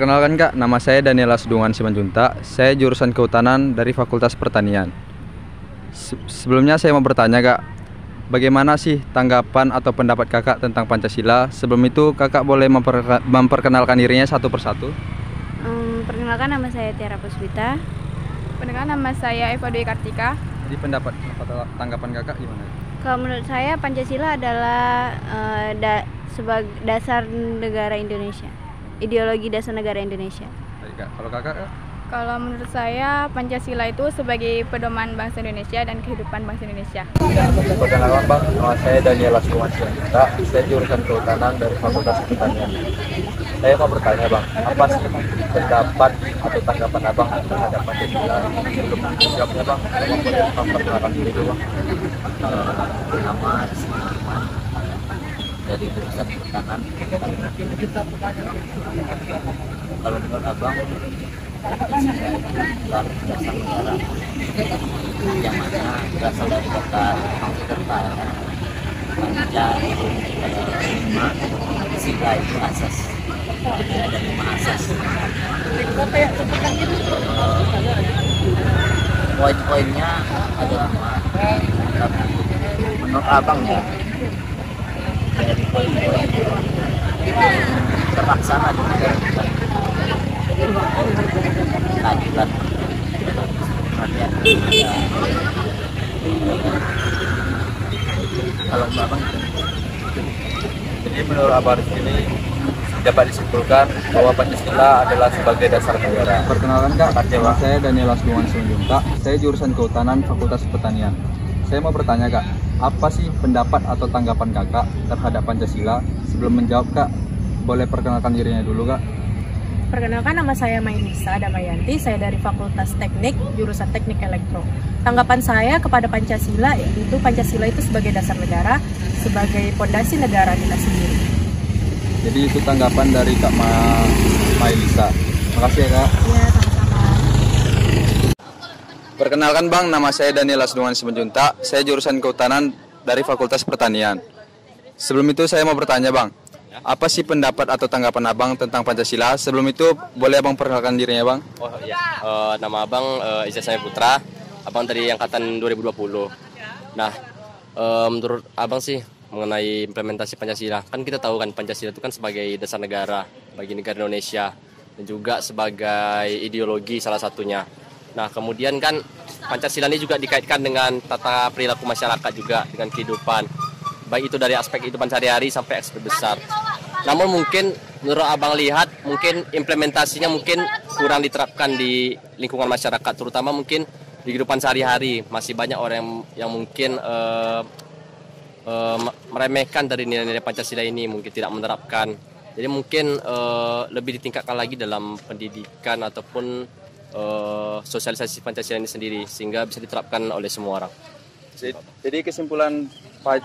Perkenalkan Kak, nama saya Daniela Sudungan Simanjuntak. Saya jurusan Kehutanan dari Fakultas Pertanian. Sebelumnya saya mau bertanya Kak, bagaimana sih tanggapan atau pendapat Kakak tentang Pancasila? Sebelum itu Kakak boleh memperkenalkan dirinya satu persatu? Perkenalkan, nama saya Tiara Puspita. Perkenalkan, nama saya Eva Dwi Kartika. Jadi pendapat atau tanggapan Kakak gimana? Kalau menurut saya Pancasila adalah sebagai dasar negara Indonesia. Ideologi dasar negara Indonesia. Baik Kak, kalau Kakak Kak? Kalau menurut saya Pancasila itu sebagai pedoman bangsa Indonesia dan kehidupan bangsa Indonesia. Perkenalkan Bang, nama saya Daniela Sudungan Simanjuntak. Saya jurusan Kehutanan dari Fakultas Pertanian. Saya mau bertanya Bang, apa sih pendapat atau tanggapan Abang terhadap Pancasila? Sebelum menjawabnya Bang, Abang boleh memperkenalkan diri dulu Bang. Nama Siman dari jurusan pertanian. Kalau menurut abang, Pancasila itu adalah dasar negara yang mana berasal dari kata Mangkukerta. Panca itu lima, sila itu asas. Jadi ada 5 asas. Poin-poinnya adalah tapi menurut abang ya, dari poin-poin terlaksana di negara kita keadilan, Kalau Abang, jadi menurut Abang di sini dapat disimpulkan bahwa Pancasila adalah sebagai dasar negara. Perkenalkan Kak, nama saya Daniela Sudungan Simanjuntak. Saya jurusan Kehutanan Fakultas Pertanian. Saya mau bertanya Kak, apa sih pendapat atau tanggapan Kakak terhadap Pancasila? Sebelum menjawab Kak, boleh perkenalkan dirinya dulu Kak. Perkenalkan, nama saya Mainisa Damayanti, saya dari Fakultas Teknik, jurusan Teknik Elektro. Tanggapan saya kepada Pancasila itu sebagai dasar negara, sebagai fondasi negara kita sendiri. Jadi itu tanggapan dari Kak Mainisa. Makasih ya Kak. Ya, sama-sama. Perkenalkan Bang, nama saya Daniela Sudungan Simanjuntak. Saya jurusan Kehutanan dari Fakultas Pertanian. Sebelum itu saya mau bertanya Bang, apa sih pendapat atau tanggapan Abang tentang Pancasila? Sebelum itu boleh Abang perkenalkan dirinya Bang? Oh iya, nama Abang Iza Saya Putra, Abang dari angkatan 2020. Nah, menurut Abang sih mengenai implementasi Pancasila, kan kita tahu kan Pancasila itu kan sebagai dasar negara bagi negara Indonesia dan juga sebagai ideologi salah satunya. Nah, kemudian kan Pancasila ini juga dikaitkan dengan tata perilaku masyarakat juga, dengan kehidupan, baik itu dari aspek kehidupan sehari-hari sampai aspek besar. Namun mungkin menurut Abang lihat mungkin implementasinya mungkin kurang diterapkan di lingkungan masyarakat, terutama mungkin di kehidupan sehari-hari. Masih banyak orang yang mungkin meremehkan dari nilai-nilai Pancasila ini, mungkin tidak menerapkan. Jadi mungkin lebih ditingkatkan lagi dalam pendidikan ataupun sosialisasi Pancasila ini sendiri sehingga bisa diterapkan oleh semua orang. Jadi kesimpulan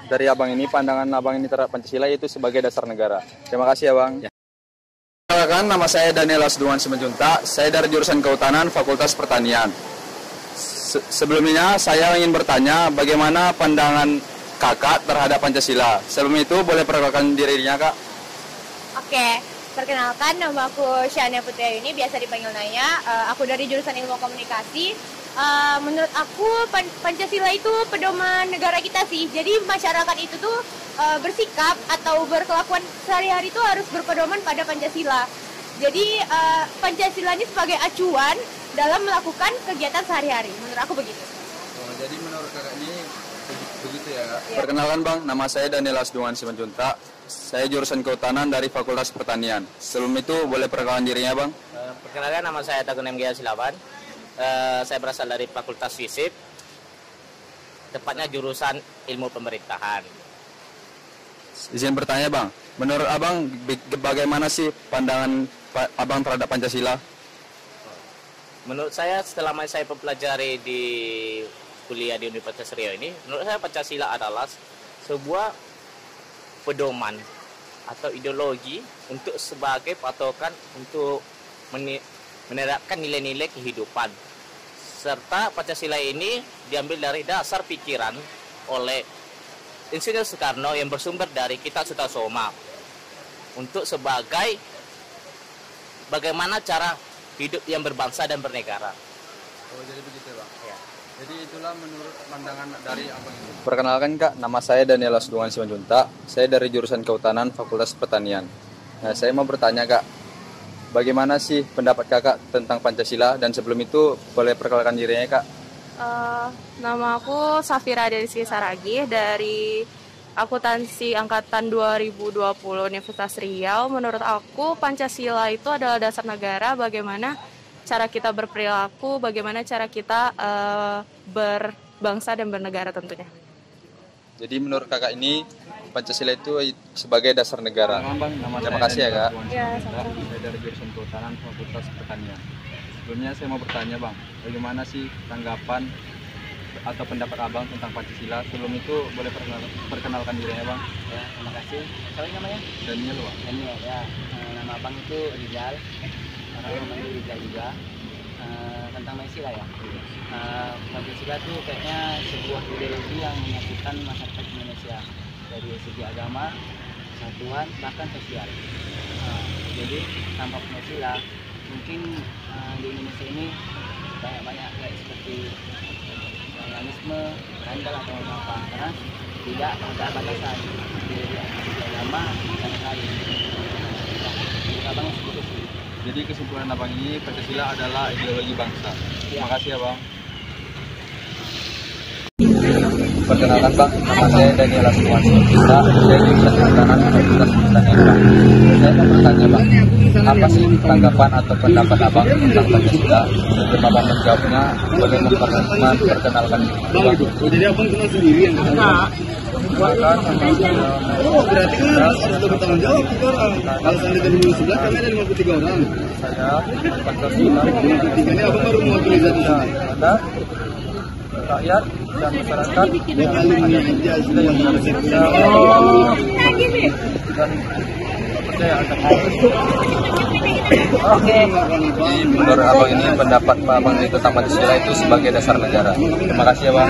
dari Abang ini, pandangan Abang ini terhadap Pancasila itu sebagai dasar negara. Terima kasih ya Bang. Ya. Perkenalkan, nama saya Daniela Sudungan Simanjuntak. Saya dari jurusan Kehutanan Fakultas Pertanian. Sebelumnya saya ingin bertanya bagaimana pandangan Kakak terhadap Pancasila. Sebelum itu boleh perkenalkan dirinya Kak. Oke, perkenalkan, nama aku Shania Putri ini, biasa dipanggil Naya. Aku dari jurusan Ilmu Komunikasi. Menurut aku Pancasila itu pedoman negara kita sih. Jadi masyarakat itu tuh bersikap atau berkelakuan sehari-hari itu harus berpedoman pada Pancasila. Jadi Pancasila ini sebagai acuan dalam melakukan kegiatan sehari-hari. Menurut aku begitu. Oh, jadi menurut Kakak ini begitu ya Kak? Ya. Perkenalkan Bang, nama saya Daniela Sudungan Simanjuntak. Saya jurusan Kehutanan dari Fakultas Pertanian. Sebelum itu boleh perkenalkan dirinya Bang? Perkenalkan, nama saya Tagun MGA Silaban. Saya berasal dari Fakultas Fisip, tepatnya jurusan Ilmu Pemerintahan. Izin bertanya Bang, menurut Abang bagaimana sih pandangan Abang terhadap Pancasila? Menurut saya, setelah saya mempelajari di kuliah di Universitas Riau ini, menurut saya Pancasila adalah sebuah pedoman atau ideologi untuk sebagai patokan untuk menerapkan nilai-nilai kehidupan. Serta Pancasila ini diambil dari dasar pikiran oleh Insinyur Soekarno yang bersumber dari Kitab Sutasoma untuk sebagai bagaimana cara hidup yang berbangsa dan bernegara. Oh, jadi begitu Bang. Ya. Jadi itulah menurut pandangan dari Abang ini. Perkenalkan Kak, nama saya Daniel Asduan Simanjuntak. Saya dari jurusan Kehutanan Fakultas Pertanian. Nah, saya mau bertanya Kak, bagaimana sih pendapat Kakak tentang Pancasila? Dan sebelum itu boleh perkenalkan dirinya Kak. Nama aku Safira Desi Saragih dari Akuntansi Angkatan 2020 Universitas Riau. Menurut aku Pancasila itu adalah dasar negara, bagaimana cara kita berperilaku, bagaimana cara kita berbangsa dan bernegara tentunya. Jadi menurut Kakak ini Pancasila itu sebagai dasar negara. Terima kasih ya Kak. Ya, sama-sama. Saya dari jurusan Kehutanan Fakultas Pertanian. Sebelumnya saya mau bertanya Bang, bagaimana sih tanggapan atau pendapat Abang tentang Pancasila? Sebelum itu boleh perkenalkan dirinya Bang. Ya, terima kasih. Siapa namanya? Daniel Bang. Daniel ya. Nama Abang itu Rizal. Orang namanya Rizal juga. Tentang Pancasila ya. Pancasila itu kayaknya sebuah ideologi yang menyatukan masyarakat Indonesia dari segi agama, kesatuan, bahkan sosial. Jadi tanpa Pancasila mungkin di Indonesia ini banyak kayak seperti nasionalisme, randal atau apa, karena tidak ada batasan dari agama dan lain. Abang seperti itu. Jadi kesimpulan Abang ini Pancasila adalah ideologi bangsa. Terima kasih ya Bang. Perkenalkan Bang, nama saya Daniel Asduan Simanjuntak. Saya jurusan Kehutanan Fakultas Pertanian Bang. Saya mau bertanya Bang, apa sih tanggapan atau pendapat Abang tentang Pancasila? Sebelum Abang menjawabnya, boleh memperkenalkan Bang. Jadi Abang kenal sendiri yang kata. Oh, berarti kan harus ada bertanggung jawab kita orang. Kalau saya dari 2011 kami ada 53 orang. Saya Pancasila. 53 ini Abang baru mewakili satu sini. Ada rakyat dan masyarakat Dua kali mengajar semua yang harus dan percaya akan Oke. menurut Abang ini pendapat Abang itu tentang Pancasila itu sebagai dasar negara. Terima kasih ya Bang.